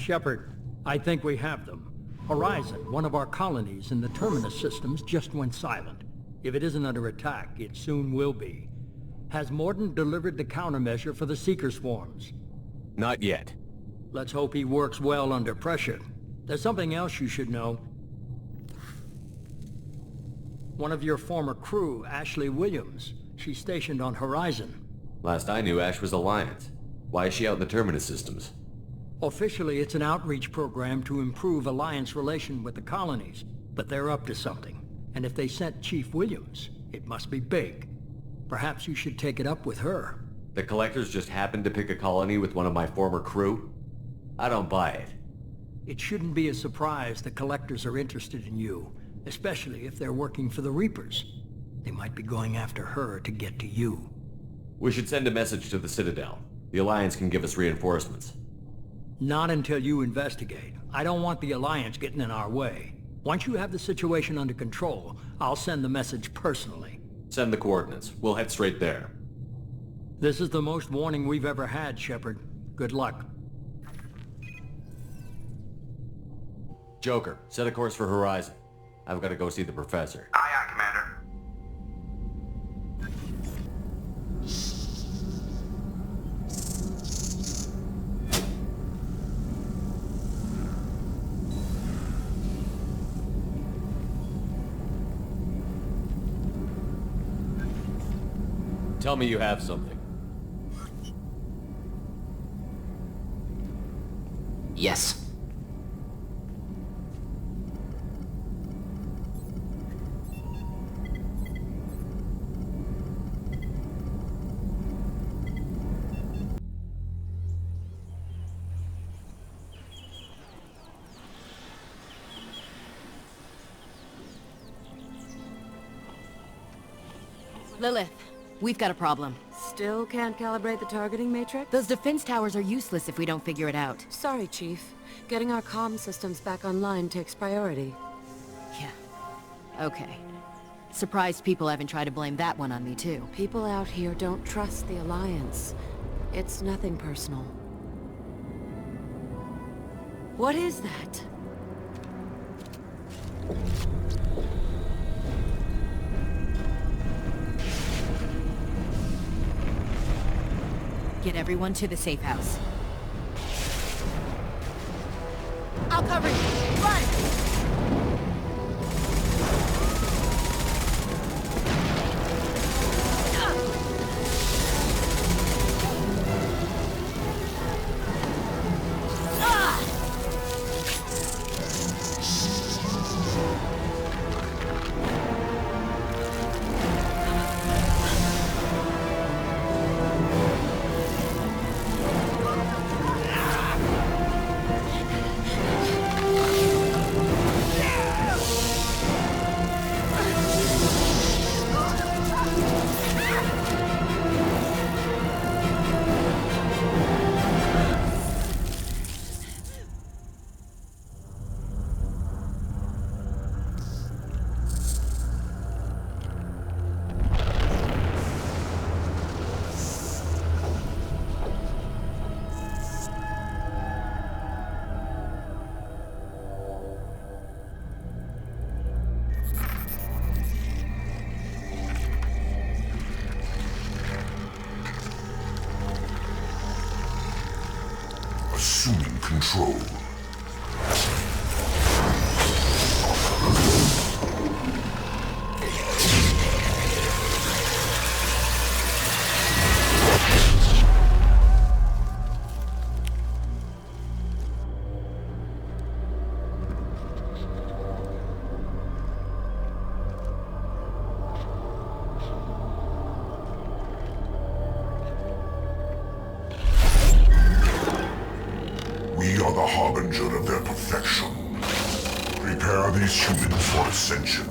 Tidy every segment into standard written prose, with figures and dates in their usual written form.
Shepard, I think we have them. Horizon, one of our colonies in the Terminus systems, just went silent. If it isn't under attack, it soon will be. Has Mordin delivered the countermeasure for the Seeker swarms? Not yet. Let's hope he works well under pressure. There's something else you should know. One of your former crew, Ashley Williams, she's stationed on Horizon. Last I knew, Ash was Alliance. Why is she out in the Terminus systems? Officially, it's an outreach program to improve Alliance relation with the colonies, but they're up to something. And if they sent Chief Williams, it must be big. Perhaps you should take it up with her. The Collectors just happened to pick a colony with one of my former crew? I don't buy it. It shouldn't be a surprise the Collectors are interested in you, especially if they're working for the Reapers. They might be going after her to get to you. We should send a message to the Citadel. The Alliance can give us reinforcements. Not until you investigate. I don't want the Alliance getting in our way. Once you have the situation under control, I'll send the message personally. Send the coordinates. We'll head straight there. This is the most warning we've ever had, Shepard. Good luck. Joker, set a course for Horizon. I've got to go see the Professor. Aye, aye, Commander. Tell me you have something. Yes. Lilith, we've got a problem. Still can't calibrate the targeting matrix? Those defense towers are useless if we don't figure it out. Sorry, Chief. Getting our comm systems back online takes priority. Yeah. Okay. Surprised people haven't tried to blame that one on me, too. People out here don't trust the Alliance. It's nothing personal. What is that? Get everyone to the safe house. I'll cover you! Run! Assuming control. We are the harbinger of their perfection. Prepare these humans for ascension.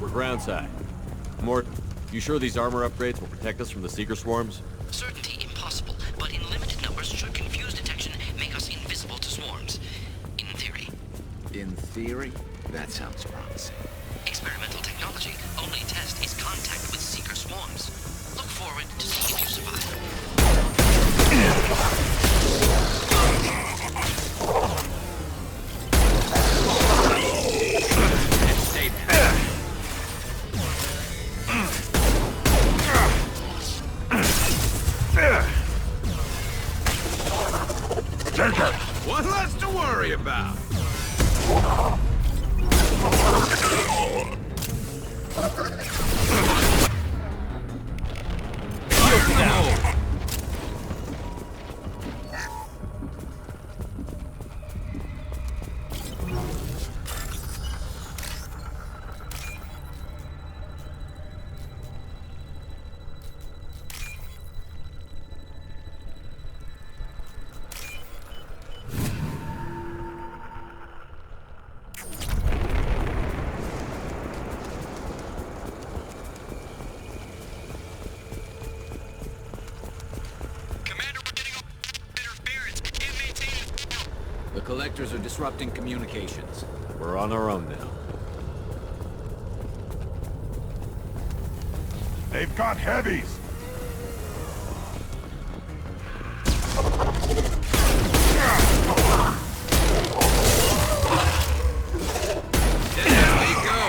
ground side. Morton, you sure these armor upgrades will protect us from the Seeker swarms? Certainty impossible, but in limited numbers should confuse detection and make us invisible to swarms. In theory. In theory? That sounds promising. Experimental technology. Only test is contact with Seeker swarms. Look forward to see if you survive. Stay there. Take it! What less to worry about? The collectors are disrupting communications. We're on our own now. They've got heavies! There they go!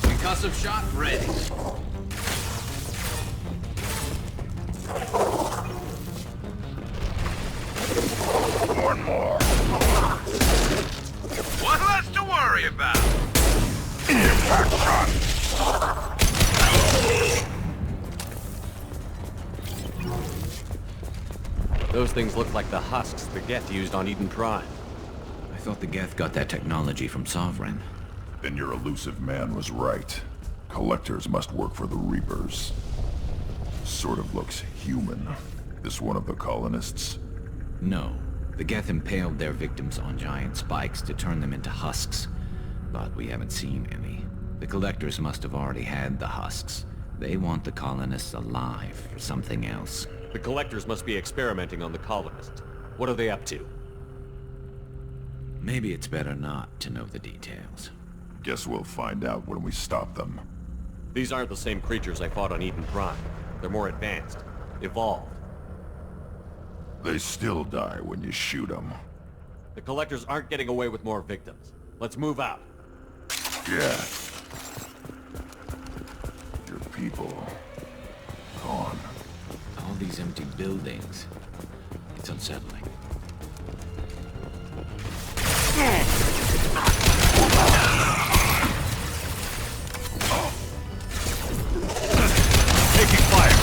Concussive shot ready. One more! What less to worry about? Impact shot! Those things look like the husks the Geth used on Eden Prime. I thought the Geth got that technology from Sovereign. Then your elusive man was right. Collectors must work for the Reapers. Sort of looks human. This one of the colonists? No. The Geth impaled their victims on giant spikes to turn them into husks. But we haven't seen any. The collectors must have already had the husks. They want the colonists alive for something else. The collectors must be experimenting on the colonists. What are they up to? Maybe it's better not to know the details. Guess we'll find out when we stop them. These aren't the same creatures I fought on Eden Prime. They're more advanced. Evolved. They still die when you shoot them. The collectors aren't getting away with more victims. Let's move out. Yeah. Your people... gone. All these empty buildings. It's unsettling. Taking fire!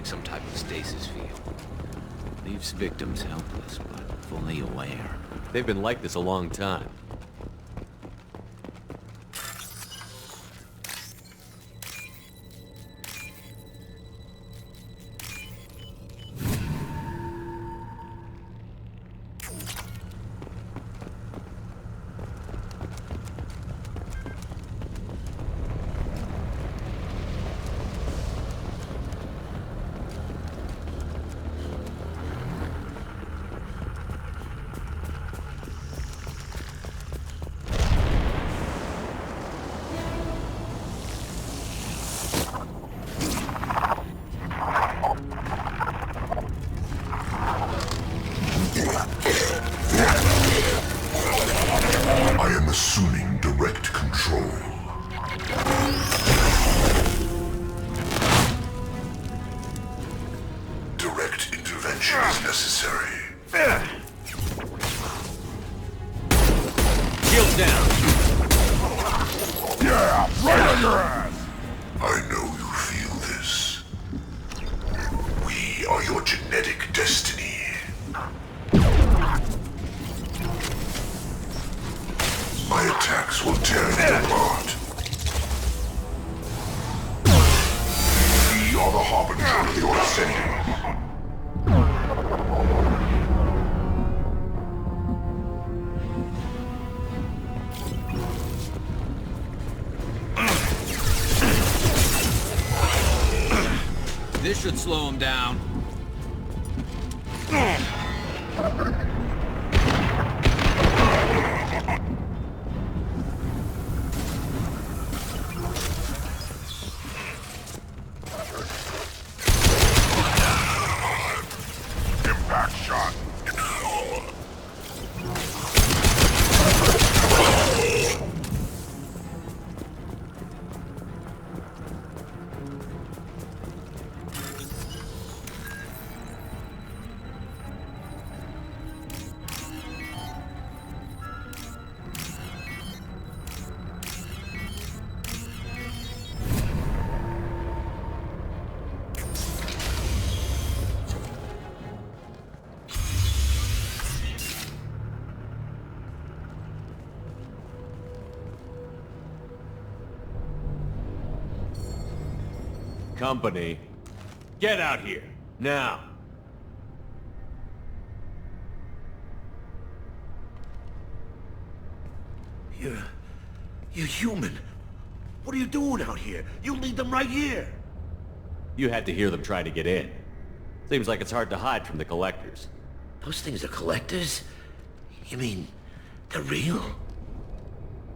like some type of stasis field. Leaves victims helpless, but fully aware. They've been like this a long time. I am assuming direct control. Direct intervention is necessary. Shield down! Yeah, right on your ass! I know you feel this. We are your genetic destiny. My attacks will tear you apart. We are the harbinger of your ascending. This should slow him down. Impact shot. Company, get out here, now! You're human. What are you doing out here? You lead them right here. You had to hear them try to get in. Seems like it's hard to hide from the collectors. Those things are collectors? You mean, they're real?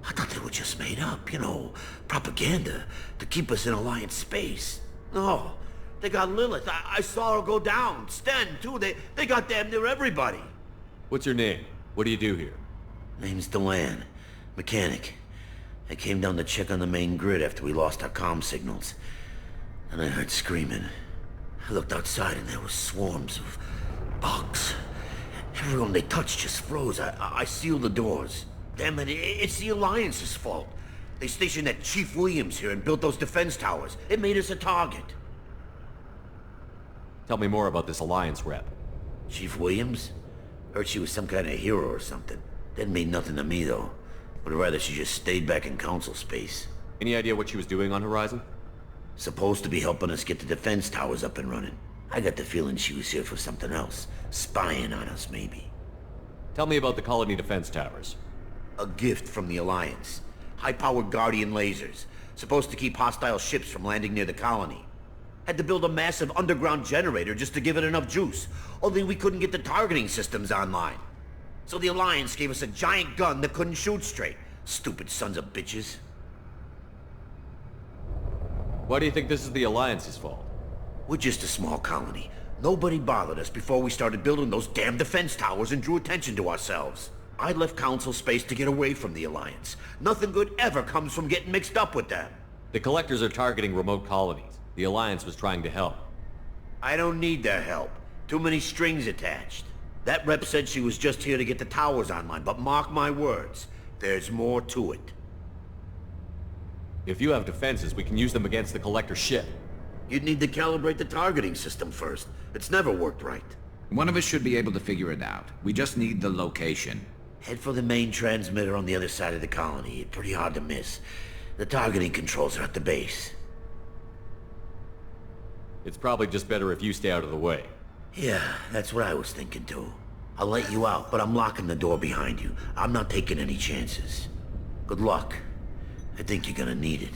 I thought they were just made up, you know, propaganda to keep us in Alliance space. No, they got Lilith. I saw her go down. Sten, too. They got damn near everybody. What's your name? What do you do here? Name's Delan. Mechanic. I came down to check on the main grid after we lost our comm signals. And I heard screaming. I looked outside and there were swarms of bugs. Everyone they touched just froze. I sealed the doors. Damn it, it's the Alliance's fault. They stationed that Chief Williams here and built those defense towers. It made us a target. Tell me more about this Alliance rep. Chief Williams? Heard she was some kind of hero or something. Didn't mean nothing to me, though. Would rather she just stayed back in Council space. Any idea what she was doing on Horizon? Supposed to be helping us get the defense towers up and running. I got the feeling she was here for something else. Spying on us, maybe. Tell me about the Colony defense towers. A gift from the Alliance. High-powered Guardian lasers. Supposed to keep hostile ships from landing near the colony. Had to build a massive underground generator just to give it enough juice. Only we couldn't get the targeting systems online. So the Alliance gave us a giant gun that couldn't shoot straight. Stupid sons of bitches. Why do you think this is the Alliance's fault? We're just a small colony. Nobody bothered us before we started building those damn defense towers and drew attention to ourselves. I left Council space to get away from the Alliance. Nothing good ever comes from getting mixed up with them. The Collectors are targeting remote colonies. The Alliance was trying to help. I don't need their help. Too many strings attached. That rep said she was just here to get the towers online, but mark my words, there's more to it. If you have defenses, we can use them against the Collector ship. You'd need to calibrate the targeting system first. It's never worked right. One of us should be able to figure it out. We just need the location. Head for the main transmitter on the other side of the colony. It's pretty hard to miss. The targeting controls are at the base. It's probably just better if you stay out of the way. Yeah, that's what I was thinking too. I'll let you out, but I'm locking the door behind you. I'm not taking any chances. Good luck. I think you're gonna need it.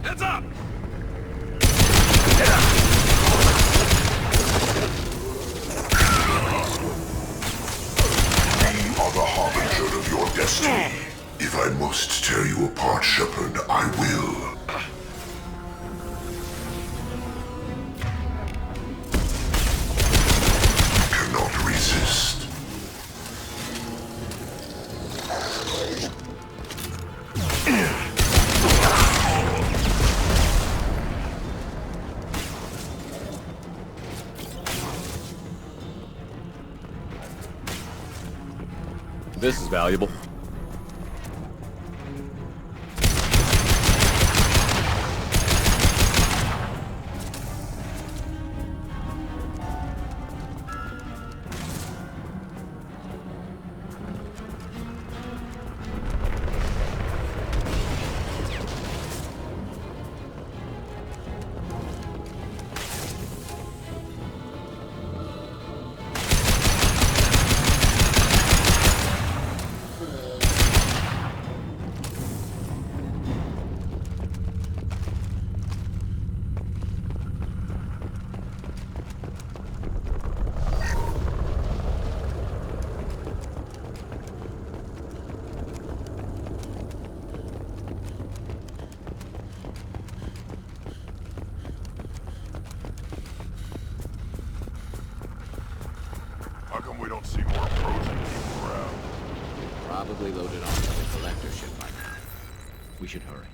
Heads up! Of your destiny. If I must tear you apart, Shepard, I will. Cannot resist. This is valuable. How come we don't see more frozen people around? Probably loaded onto the collector ship by now. We should hurry.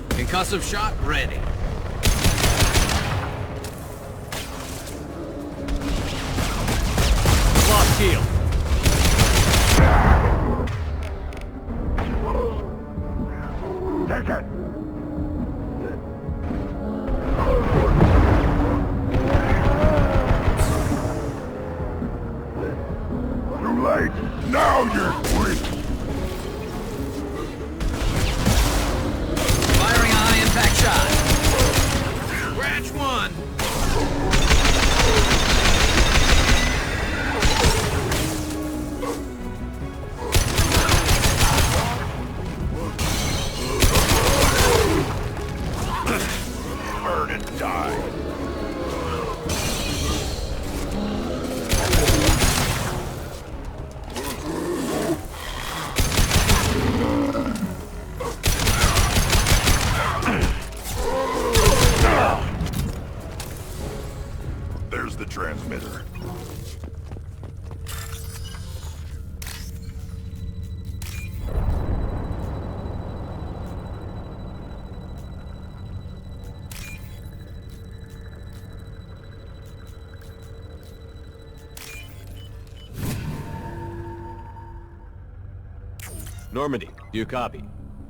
Concussive shot ready. Lost shield. Take it! Too late! Now you're weak! Firing a high impact shot. Scratch one. Burn and die! There's the transmitter. Normandy, do you copy?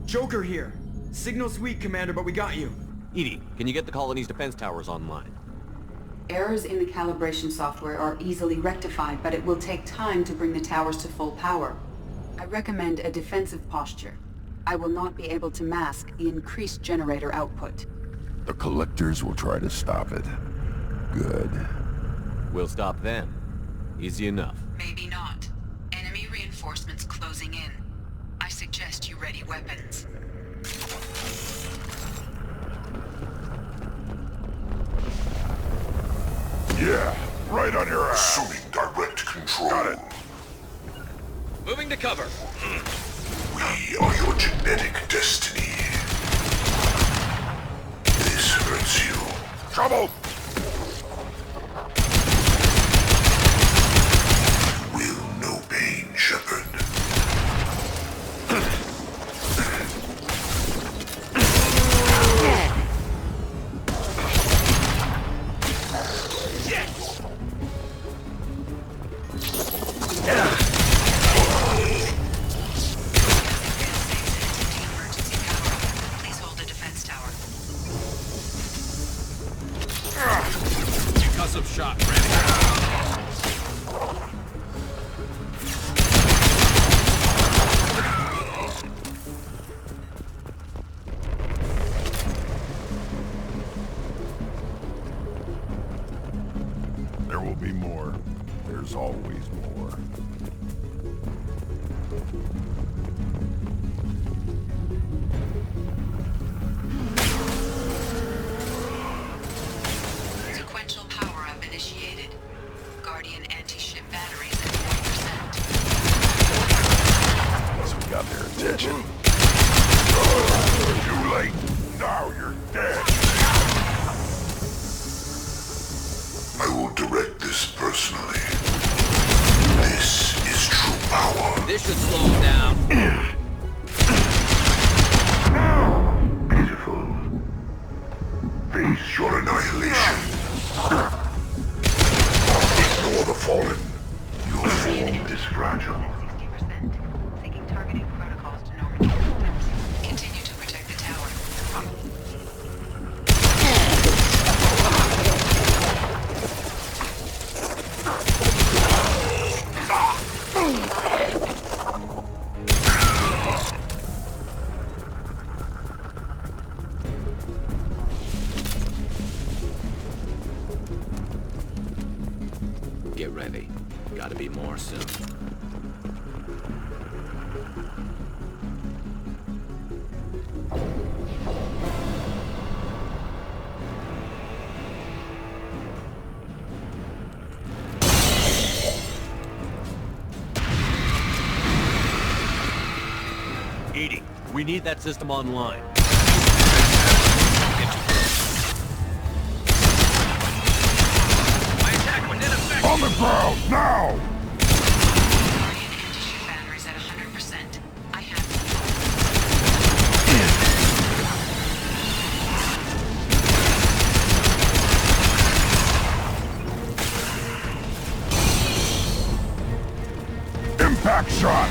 Joker here. Signal's weak, Commander, but we got you. Edie, can you get the colony's defense towers online? Errors in the calibration software are easily rectified, but it will take time to bring the towers to full power. I recommend a defensive posture. I will not be able to mask the increased generator output. The collectors will try to stop it. Good. We'll stop them. Easy enough. Maybe not. Enemy reinforcements closing in. I suggest you ready weapons. Yeah, right on your ass. Assuming direct control. Got it. Moving to cover. We are your genetic destiny. This hurts you. Trouble! Will no pain, Shepard. Please hold the defense tower. Concussive shot ready. There will be more. There's always more. Sequential power-up initiated. Guardian anti-ship batteries at 40%. Once we got their attention. Too late. Now you're dead. I will direct this personally. This is true power. This should slow him down. Beautiful. Face your annihilation. Ignore the fallen. Your form is fragile. 60%. Syncing targeting protocols to Normandy. Continue to protect the tower. Get ready. Gotta be more soon. Edie, we need that system online. My attack went in effect. On the ground, now! Guardian anti-ship batteries at 100%. I have Impact shot!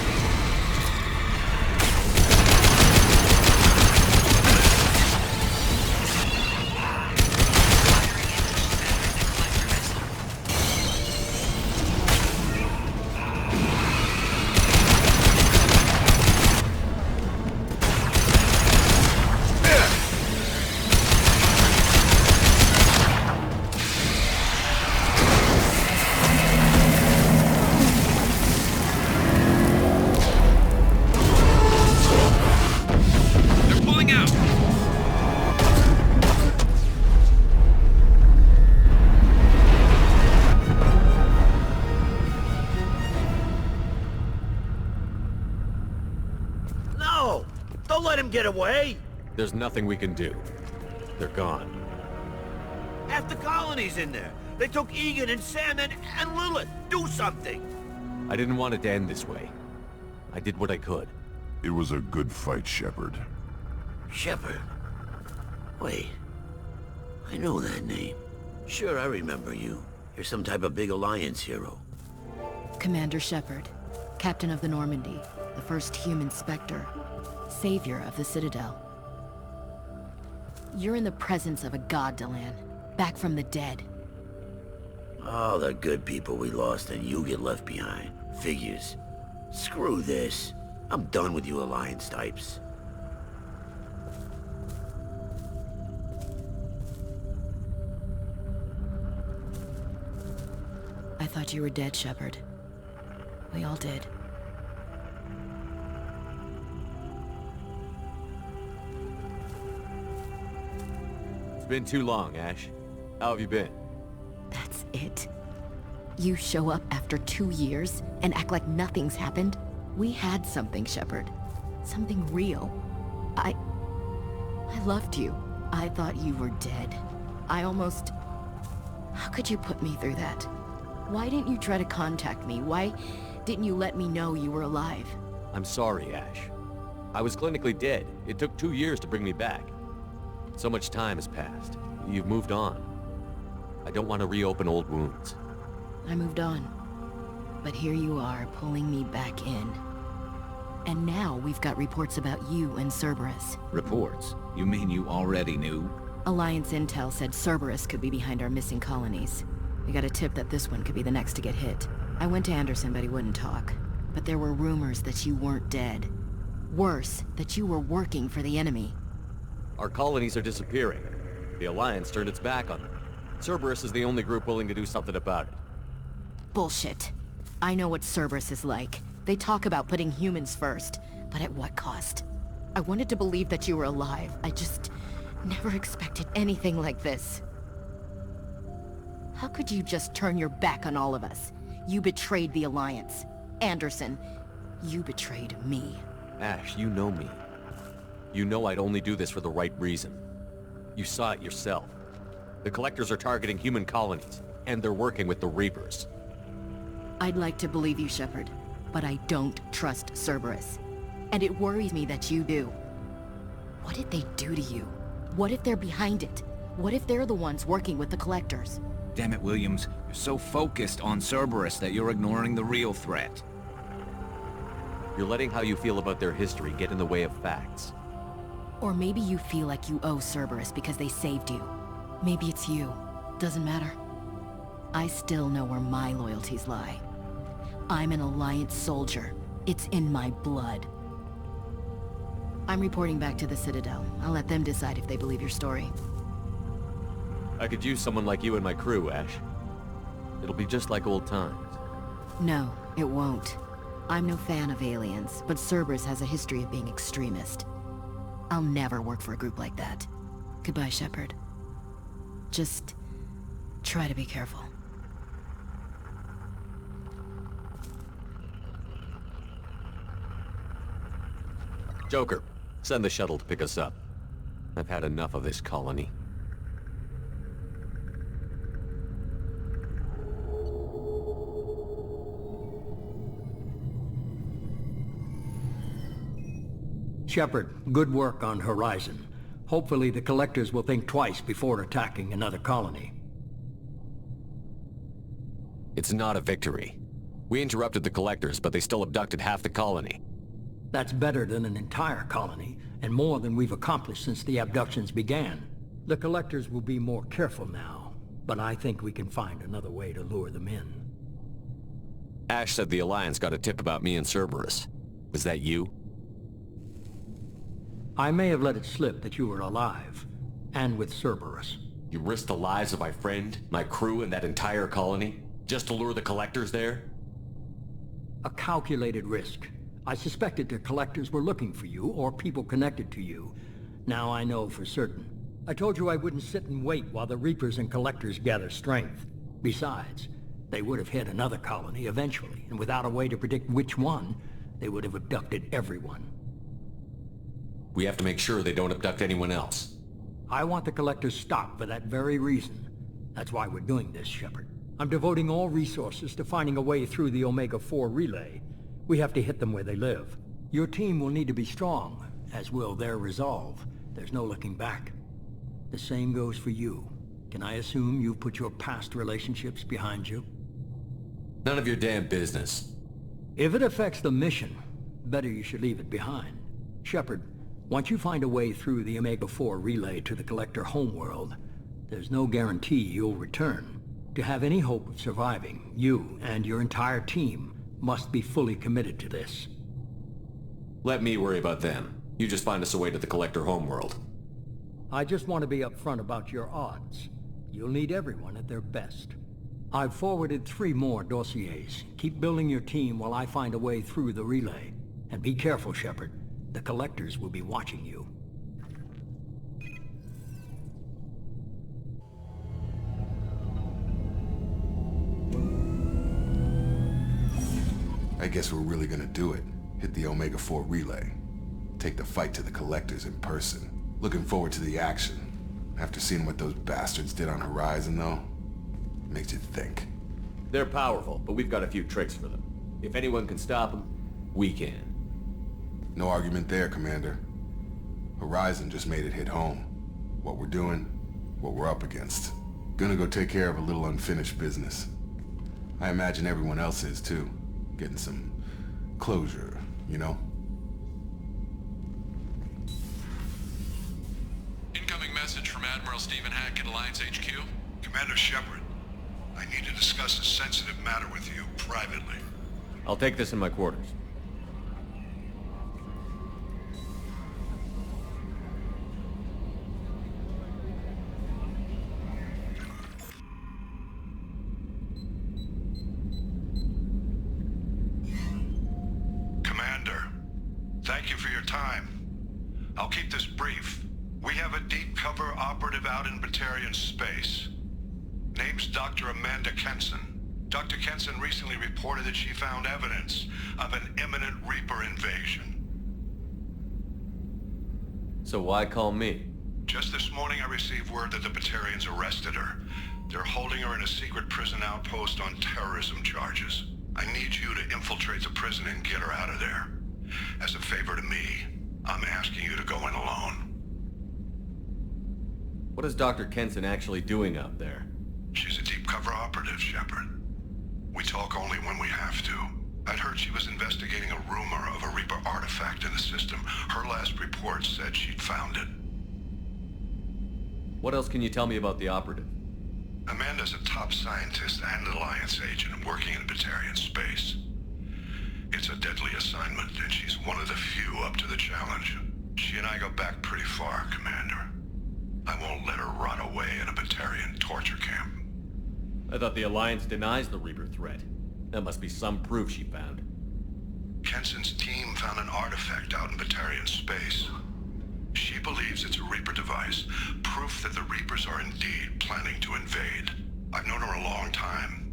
They're pulling out. No! Don't let him get away! There's nothing we can do. They're gone. Half the colony's in there. They took Egan and Sam and Lilith. Do something! I didn't want it to end this way. I did what I could. It was a good fight, Shepard. Shepard? Wait. I know that name. Sure, I remember you. You're some type of big Alliance hero. Commander Shepard, Captain of the Normandy, the first human Spectre, Savior of the Citadel. You're in the presence of a god, Delan, back from the dead. All the good people we lost and you get left behind. Figures. Screw this. I'm done with you Alliance types. I thought you were dead, Shepard. We all did. It's been too long, Ash. How have you been? That's it? You show up after 2 years and act like nothing's happened? We had something, Shepard. Something real. I loved you. I thought you were dead. I almost... How could you put me through that? Why didn't you try to contact me? Why didn't you let me know you were alive? I'm sorry, Ash. I was clinically dead. It took 2 years to bring me back. So much time has passed. You've moved on. I don't want to reopen old wounds. I moved on. But here you are, pulling me back in. And now we've got reports about you and Cerberus. Reports? You mean you already knew? Alliance intel said Cerberus could be behind our missing colonies. We got a tip that this one could be the next to get hit. I went to Anderson, but he wouldn't talk. But there were rumors that you weren't dead. Worse, that you were working for the enemy. Our colonies are disappearing. The Alliance turned its back on them. Cerberus is the only group willing to do something about it. Bullshit. I know what Cerberus is like. They talk about putting humans first, but at what cost? I wanted to believe that you were alive. I just never expected anything like this. How could you just turn your back on all of us? You betrayed the Alliance. Anderson, you betrayed me. Ash, you know me. You know I'd only do this for the right reason. You saw it yourself. The Collectors are targeting human colonies, and they're working with the Reapers. I'd like to believe you, Shepard, but I don't trust Cerberus. And it worries me that you do. What did they do to you? What if they're behind it? What if they're the ones working with the Collectors? Damn it, Williams. You're so focused on Cerberus that you're ignoring the real threat. You're letting how you feel about their history get in the way of facts. Or maybe you feel like you owe Cerberus because they saved you. Maybe it's you. Doesn't matter. I still know where my loyalties lie. I'm an Alliance soldier. It's in my blood. I'm reporting back to the Citadel. I'll let them decide if they believe your story. I could use someone like you in my crew, Ash. It'll be just like old times. No, it won't. I'm no fan of aliens, but Cerberus has a history of being extremist. I'll never work for a group like that. Goodbye, Shepard. Just try to be careful. Joker, send the shuttle to pick us up. I've had enough of this colony. Shepard, good work on Horizon. Hopefully the Collectors will think twice before attacking another colony. It's not a victory. We interrupted the Collectors, but they still abducted half the colony. That's better than an entire colony, and more than we've accomplished since the abductions began. The Collectors will be more careful now, but I think we can find another way to lure them in. Ash said the Alliance got a tip about me and Cerberus. Was that you? I may have let it slip that you were alive, and with Cerberus. You risked the lives of my friend, my crew, and that entire colony, just to lure the Collectors there? A calculated risk. I suspected the Collectors were looking for you, or people connected to you. Now I know for certain. I told you I wouldn't sit and wait while the Reapers and Collectors gather strength. Besides, they would have hit another colony eventually, and without a way to predict which one, they would have abducted everyone. We have to make sure they don't abduct anyone else. I want the Collectors stopped for that very reason. That's why we're doing this, Shepard. I'm devoting all resources to finding a way through the Omega-4 relay. We have to hit them where they live. Your team will need to be strong, as will their resolve. There's no looking back. The same goes for you. Can I assume you've put your past relationships behind you? None of your damn business. If it affects the mission, better you should leave it behind. Shepard, once you find a way through the Omega-4 relay to the Collector homeworld, there's no guarantee you'll return. To have any hope of surviving, you and your entire team must be fully committed to this. Let me worry about them. You just find us a way to the Collector homeworld. I just want to be upfront about your odds. You'll need everyone at their best. I've forwarded 3 more dossiers. Keep building your team while I find a way through the relay. And be careful, Shepard. The Collectors will be watching you. I guess we're really gonna do it. Hit the Omega-4 relay. Take the fight to the Collectors in person. Looking forward to the action. After seeing what those bastards did on Horizon, though, makes you think. They're powerful, but we've got a few tricks for them. If anyone can stop them, we can. No argument there, Commander. Horizon just made it hit home. What we're doing, what we're up against. Gonna go take care of a little unfinished business. I imagine everyone else is too. Getting some closure, you know? Incoming message from Admiral Stephen Hack at Alliance HQ. Commander Shepard, I need to discuss a sensitive matter with you privately. I'll take this in my quarters. Commander, thank you for your time. I'll keep this brief. We have a deep cover operative out in Batarian space. Name's Dr. Amanda Kenson. Dr. Kenson recently reported that she found evidence of an imminent Reaper invasion. So why call me? Just this morning I received word that the Batarians arrested her. They're holding her in a secret prison outpost on terrorism charges. I need you to infiltrate the prison and get her out of there. As a favor to me, I'm asking you to go in alone. What is Dr. Kenson actually doing out there? She's a deep cover operative, Shepard. We talk only when we have to. I'd heard she was investigating a rumor of a Reaper artifact in the system. Her last report said she'd found it. What else can you tell me about the operative? Amanda's a top scientist and Alliance agent working in Batarian space. It's a deadly assignment, and she's one of the few up to the challenge. She and I go back pretty far, Commander. I won't let her rot away in a Batarian torture camp. I thought the Alliance denies the Reaper threat. That must be some proof she found. Kenson's team found an artifact out in Batarian space. She believes it's a Reaper device, proof that the Reapers are indeed planning to invade. I've known her a long time.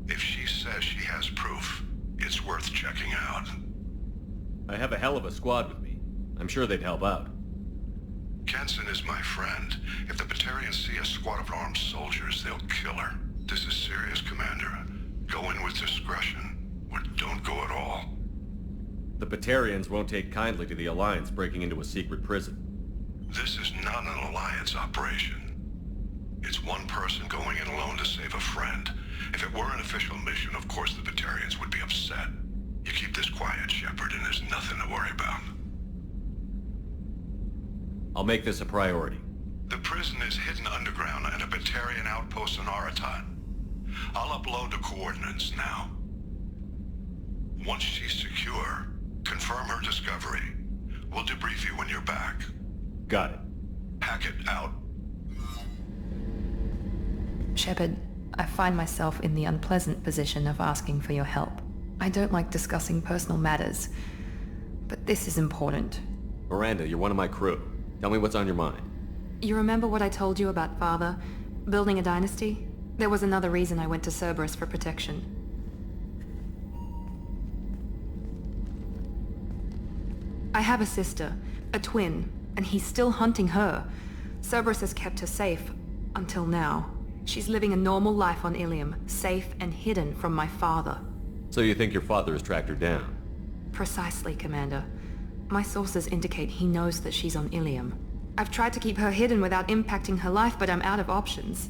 If she says she has proof, it's worth checking out. I have a hell of a squad with me. I'm sure they'd help out. Kenson is my friend. If the Batarians see a squad of armed soldiers, they'll kill her. This is serious, Commander. Go in with discretion, or don't go at all. The Batarians won't take kindly to the Alliance breaking into a secret prison. This is not an Alliance operation. It's one person going in alone to save a friend. If it were an official mission, of course the Batarians would be upset. You keep this quiet, Shepard, and there's nothing to worry about. I'll make this a priority. The prison is hidden underground at a Batarian outpost on Aratat. I'll upload the coordinates now. Once she's secure, confirm her discovery. We'll debrief you when you're back. Got it. Hackett out. Shepard, I find myself in the unpleasant position of asking for your help. I don't like discussing personal matters, but this is important. Miranda, you're one of my crew. Tell me what's on your mind. You remember what I told you about Father? Building a dynasty? There was another reason I went to Cerberus for protection. I have a sister, a twin, and he's still hunting her. Cerberus has kept her safe, until now. She's living a normal life on Ilium, safe and hidden from my father. So you think your father has tracked her down? Precisely, Commander. My sources indicate he knows that she's on Ilium. I've tried to keep her hidden without impacting her life, but I'm out of options.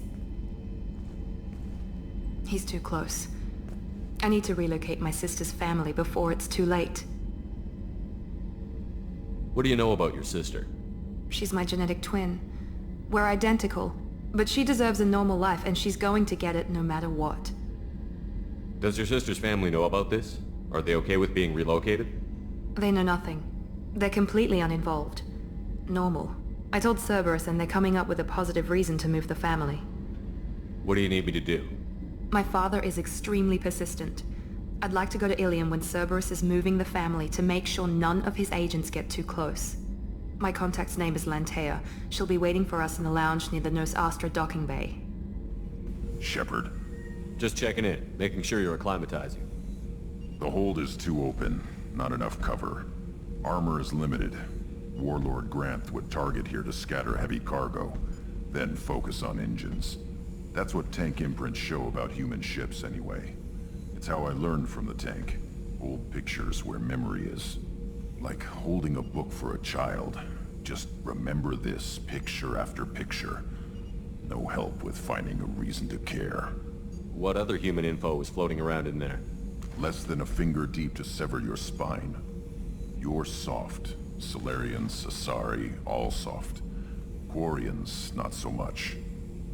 He's too close. I need to relocate my sister's family before it's too late. What do you know about your sister? She's my genetic twin. We're identical, but she deserves a normal life, and she's going to get it no matter what. Does your sister's family know about this? Are they okay with being relocated? They know nothing. They're completely uninvolved. Normal. I told Cerberus, and they're coming up with a positive reason to move the family. What do you need me to do? My father is extremely persistent. I'd like to go to Ilium when Cerberus is moving the family to make sure none of his agents get too close. My contact's name is Lantea. She'll be waiting for us in the lounge near the Nos Astra docking bay. Shepard. Just checking in, making sure you're acclimatizing. The hold is too open. not enough cover. Armor is limited. Warlord Grant would target here to scatter heavy cargo, then focus on engines. That's what tank imprints show about human ships anyway. It's how I learned from the tank. Old pictures where memory is. Like holding a book for a child. Just remember this, picture after picture. No help with finding a reason to care. What other human info was floating around in there? Less than a finger deep to sever your spine. You're soft. Solarians, Asari, all soft. Quarians, not so much.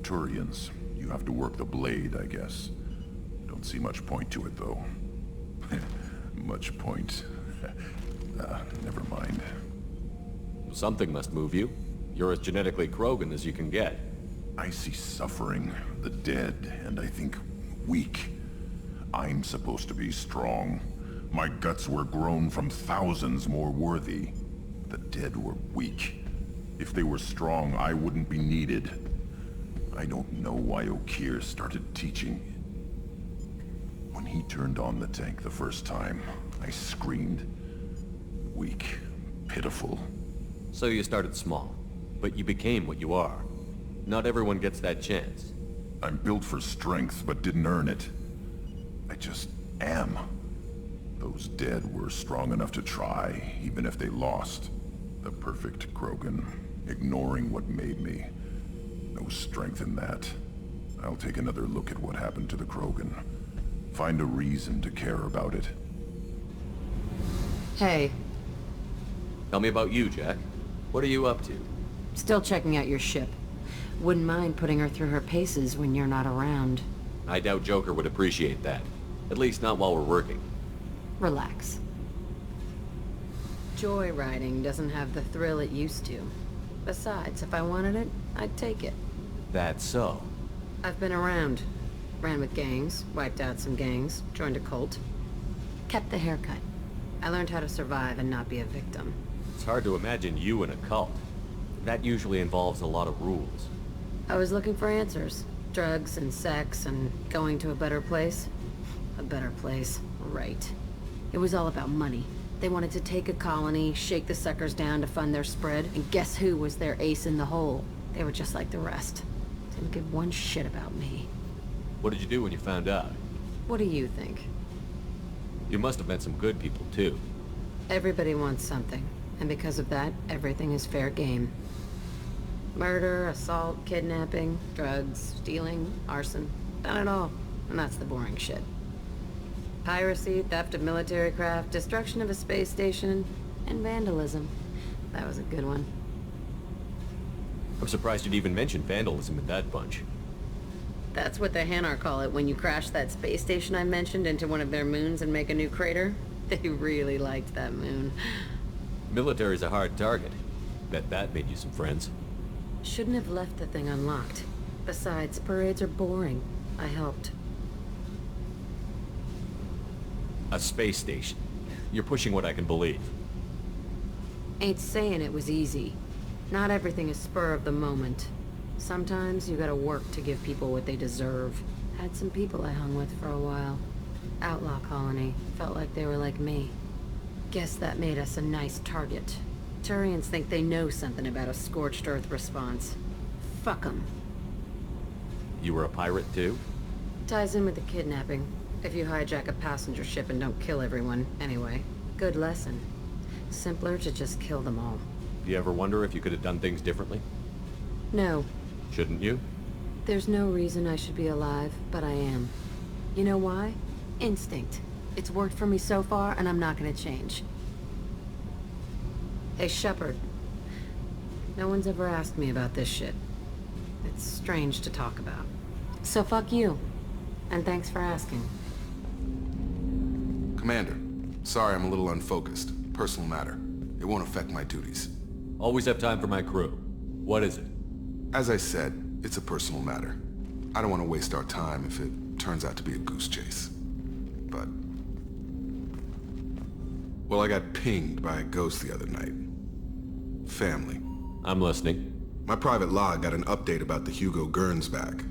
Turians, you have to work the blade, I guess. Don't see much point to it, though. Much point. Never mind. Something must move you. You're as genetically Krogan as you can get. I see suffering, the dead, and I think weak. I'm supposed to be strong. My guts were grown from thousands more worthy. The dead were weak. If they were strong, I wouldn't be needed. I don't know why Okeer started teaching. When he turned on the tank the first time, I screamed. Weak, pitiful. So you started small, but you became what you are. Not everyone gets that chance. I'm built for strength, but didn't earn it. I just am. Those dead were strong enough to try, even if they lost. The perfect Krogan, ignoring what made me. No strength in that. I'll take another look at what happened to the Krogan. Find a reason to care about it. Hey. Tell me about you, Jack. What are you up to? Still checking out your ship. Wouldn't mind putting her through her paces when you're not around. I doubt Joker would appreciate that. At least not while we're working. Relax. Joyriding doesn't have the thrill it used to. Besides, if I wanted it, I'd take it. That's so. I've been around. Ran with gangs, wiped out some gangs, joined a cult. Kept the haircut. I learned how to survive and not be a victim. It's hard to imagine you in a cult. That usually involves a lot of rules. I was looking for answers. Drugs and sex and going to a better place. A better place, right. It was all about money. They wanted to take a colony, shake the suckers down to fund their spread, and guess who was their ace in the hole? They were just like the rest. Didn't give one shit about me. What did you do when you found out? What do you think? You must have met some good people, too. Everybody wants something, and because of that, everything is fair game. Murder, assault, kidnapping, drugs, stealing, arson. Done it all, and that's the boring shit. Piracy, theft of military craft, destruction of a space station, and vandalism. That was a good one. I'm surprised you'd even mention vandalism in that bunch. That's what the Hanar call it when you crash that space station I mentioned into one of their moons and make a new crater. They really liked that moon. Military's a hard target. Bet that made you some friends. Shouldn't have left the thing unlocked. Besides, parades are boring. I helped. A space station. You're pushing what I can believe. Ain't saying it was easy. Not everything is spur of the moment. Sometimes you gotta work to give people what they deserve. Had some people I hung with for a while. Outlaw colony. Felt like they were like me. Guess that made us a nice target. Turians think they know something about a scorched earth response. Fuck 'em. You were a pirate too? Ties in with the kidnapping. If you hijack a passenger ship and don't kill everyone, anyway. Good lesson. Simpler to just kill them all. Do you ever wonder if you could have done things differently? No. Shouldn't you? There's no reason I should be alive, but I am. You know why? Instinct. It's worked for me so far, and I'm not gonna change. Hey, Shepard. No one's ever asked me about this shit. It's strange to talk about. So fuck you. And thanks for asking. Commander, sorry I'm a little unfocused. Personal matter. It won't affect my duties. Always have time for my crew. What is it? As I said, it's a personal matter. I don't want to waste our time if it turns out to be a goose chase. But... well, I got pinged by a ghost the other night. Family. I'm listening. My private log got an update about the Hugo Gernsback,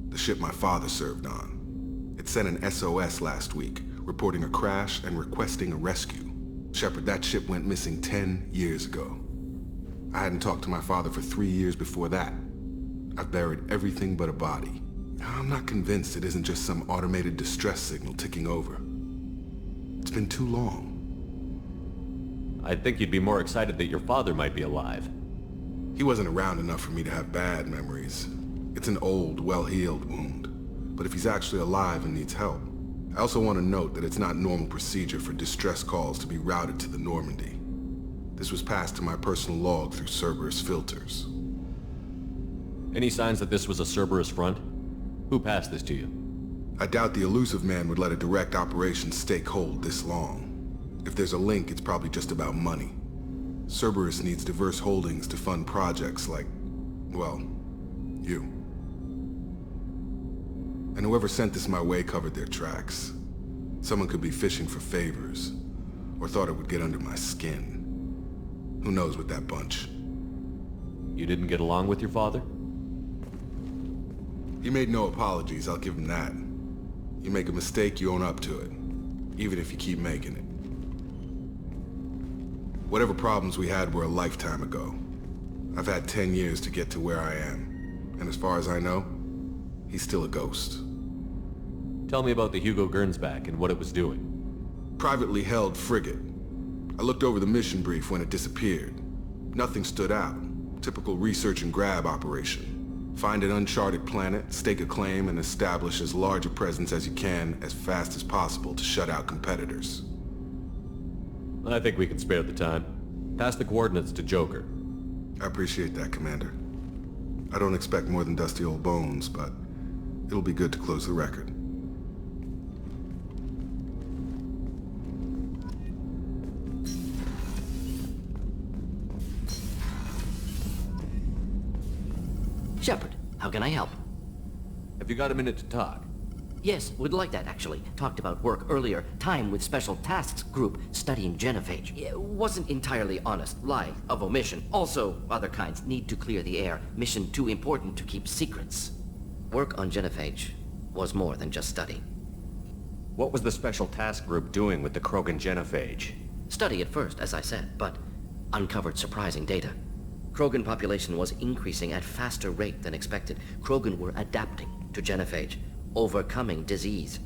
the ship my father served on. It sent an SOS last week, reporting a crash and requesting a rescue. Shepard, that ship went missing 10 years ago. I hadn't talked to my father for 3 years before that. I've buried everything but a body. I'm not convinced it isn't just some automated distress signal ticking over. It's been too long. I'd think you'd be more excited that your father might be alive. He wasn't around enough for me to have bad memories. It's an old, well-healed wound. But if he's actually alive and needs help, I also want to note that it's not normal procedure for distress calls to be routed to the Normandy. This was passed to my personal log through Cerberus filters. Any signs that this was a Cerberus front? Who passed this to you? I doubt the elusive man would let a direct operations stake hold this long. If there's a link, it's probably just about money. Cerberus needs diverse holdings to fund projects like, well, you. And whoever sent this my way covered their tracks. Someone could be fishing for favors, or thought it would get under my skin. Who knows with that bunch? You didn't get along with your father? He made no apologies, I'll give him that. You make a mistake, you own up to it. Even if you keep making it. Whatever problems we had were a lifetime ago. I've had 10 years to get to where I am. And as far as I know, he's still a ghost. Tell me about the Hugo Gernsback and what it was doing. Privately held frigate. I looked over the mission brief when it disappeared. Nothing stood out. Typical research and grab operation. Find an uncharted planet, stake a claim, and establish as large a presence as you can as fast as possible to shut out competitors. I think we can spare the time. Pass the coordinates to Joker. I appreciate that, Commander. I don't expect more than dusty old bones, but it'll be good to close the record. Shepard, how can I help? Have you got a minute to talk? Yes, would like that, actually. Talked about work earlier. Time with Special Tasks Group studying genophage. It wasn't entirely honest. Lie of omission. Also, other kinds. Need to clear the air. Mission too important to keep secrets. Work on genophage was more than just study. What was the Special Task Group doing with the Krogan genophage? Study at first, as I said, but uncovered surprising data. Krogan population was increasing at faster rate than expected. Krogan were adapting to genophage, overcoming disease.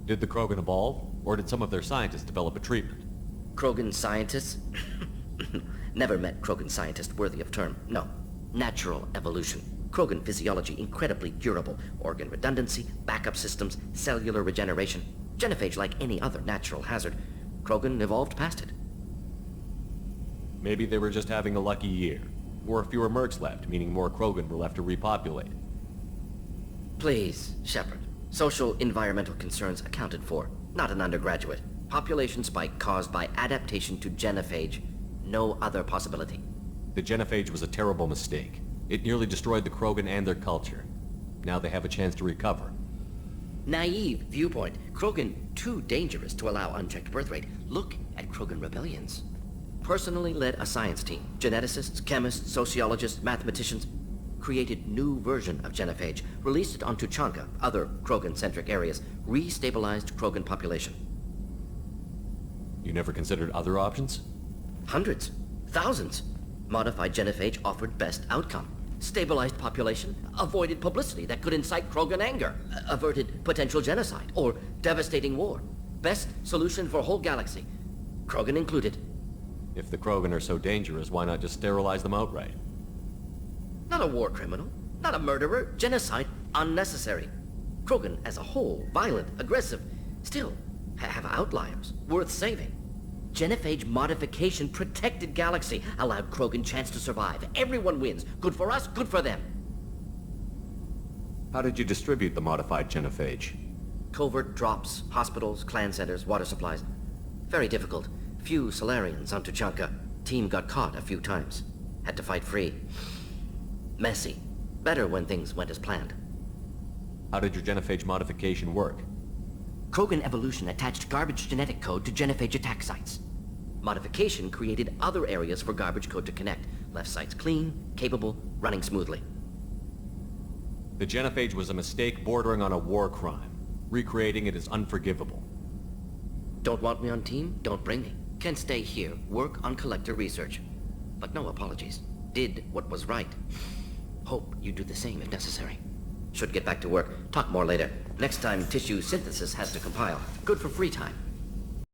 Did the Krogan evolve, or did some of their scientists develop a treatment? Krogan scientists? Never met Krogan scientist worthy of term. No. Natural evolution. Krogan physiology incredibly durable. Organ redundancy, backup systems, cellular regeneration. Genophage like any other natural hazard. Krogan evolved past it. Maybe they were just having a lucky year. Or fewer mercs left, meaning more Krogan were left to repopulate. Please, Shepard. Social environmental concerns accounted for. Not an undergraduate. Population spike caused by adaptation to genophage. No other possibility. The genophage was a terrible mistake. It nearly destroyed the Krogan and their culture. Now they have a chance to recover. Naive viewpoint. Krogan too dangerous to allow unchecked birth rate. Look at Krogan rebellions. Personally led a science team. Geneticists, chemists, sociologists, mathematicians. Created new version of genophage. Released it on Tuchanka, other Krogan-centric areas. Restabilized Krogan population. You never considered other options? Hundreds. Thousands. Modified genophage offered best outcome. Stabilized population, avoided publicity that could incite Krogan anger, averted potential genocide, or devastating war. Best solution for whole galaxy. Krogan included. If the Krogan are so dangerous, why not just sterilize them outright? Not a war criminal, not a murderer. Genocide, unnecessary. Krogan as a whole, violent, aggressive. Still, have outliers, worth saving. Genophage modification protected galaxy, allowed Krogan chance to survive. Everyone wins. Good for us, good for them. How did you distribute the modified genophage? Covert drops, hospitals, clan centers, water supplies. Very difficult. Few Solarians on Tuchanka. Team got caught a few times. Had to fight free. Messy. Better when things went as planned. How did your genophage modification work? Krogan evolution attached garbage genetic code to genophage attack sites. Modification created other areas for garbage code to connect. Left sites clean, capable, running smoothly. The genophage was a mistake bordering on a war crime. Recreating it is unforgivable. Don't want me on team? Don't bring me. Can stay here, work on collector research. But no apologies. Did what was right. Hope you do the same if necessary. Should get back to work. Talk more later. Next time tissue synthesis has to compile. Good for free time.